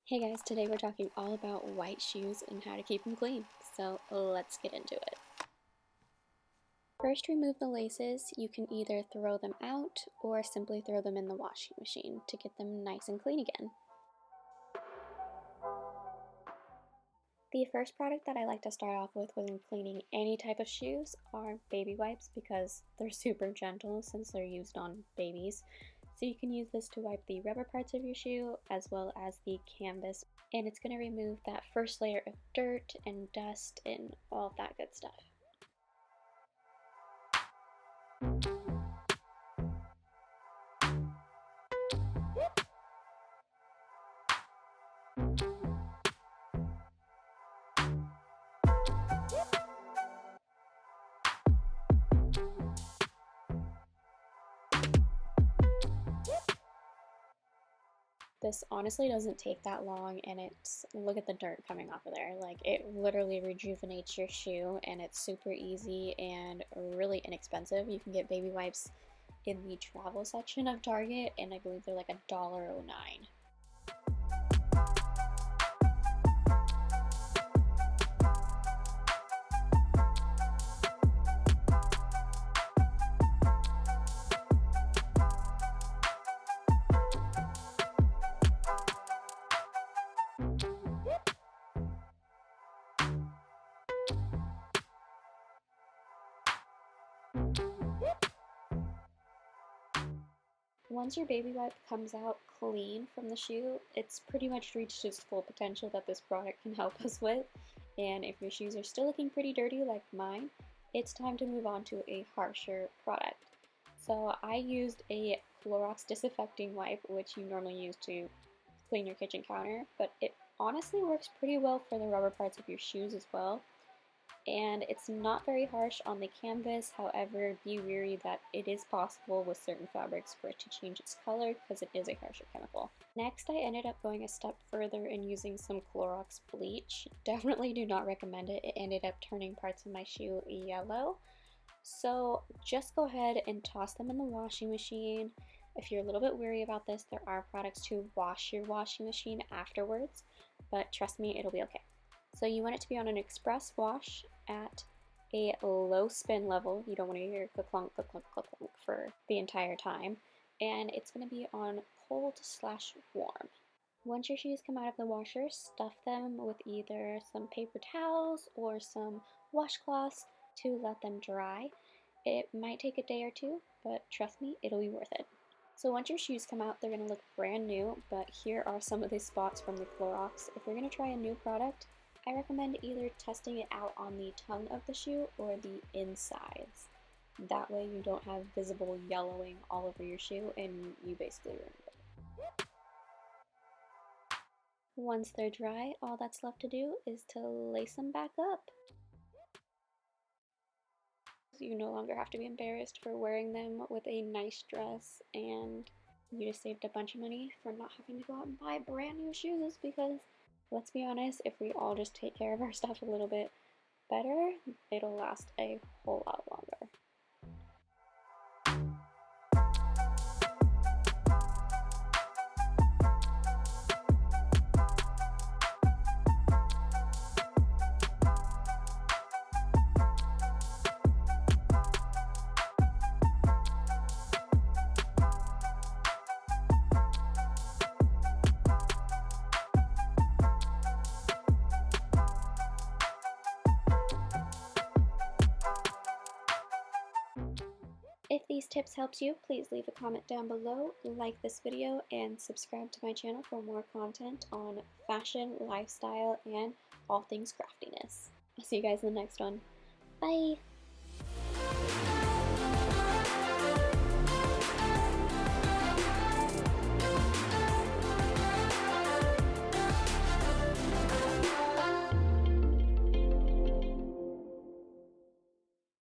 Hey guys, today we're talking all about white shoes and how to keep them clean, so let's get into it. First, remove the laces. You can either throw them out or simply throw them in the washing machine to get them nice and clean again. The first product that I like to start off with when cleaning any type of shoes are baby wipes because they're super gentle since they're used on babies. So you can use this to wipe the rubber parts of your shoe as well as the canvas, and it's going to remove that first layer of dirt and dust and all of that good stuff. This honestly doesn't take that long, and look at the dirt coming off of there. Like, it literally rejuvenates your shoe, and it's super easy and really inexpensive. You can get baby wipes in the travel section of Target, and I believe they're like $1.09. Once your baby wipe comes out clean from the shoe, it's pretty much reached its full potential that this product can help us with. And if your shoes are still looking pretty dirty like mine, it's time to move on to a harsher product. So I used a Clorox disinfecting wipe, which you normally use to clean your kitchen counter, but it honestly works pretty well for the rubber parts of your shoes as well. And it's not very harsh on the canvas. However, be wary that it is possible with certain fabrics for it to change its color because it is a harsher chemical. Next, I ended up going a step further and using some Clorox bleach. Definitely do not recommend it. It ended up turning parts of my shoe yellow. So just go ahead and toss them in the washing machine. If you're a little bit weary about this, there are products to wash your washing machine afterwards, but trust me, it'll be okay. So you want it to be on an express wash at a low spin level. You don't want to hear clunk, clunk, clunk, clunk for the entire time. And it's going to be on cold/warm. Once your shoes come out of the washer, stuff them with either some paper towels or some washcloths to let them dry. It might take a day or two, but trust me, it'll be worth it. So once your shoes come out, they're going to look brand new, but here are some of the spots from the Clorox. If you're going to try a new product, I recommend either testing it out on the tongue of the shoe or the insides. That way you don't have visible yellowing all over your shoe and you basically ruin it. Once they're dry, all that's left to do is to lace them back up. You no longer have to be embarrassed for wearing them with a nice dress, and you just saved a bunch of money for not having to go out and buy brand new shoes because, let's be honest, if we all just take care of our stuff a little bit better, it'll last a whole lot longer. If these tips helped you, please leave a comment down below, like this video, and subscribe to my channel for more content on fashion, lifestyle, and all things craftiness. I'll see you guys in the next one. Bye!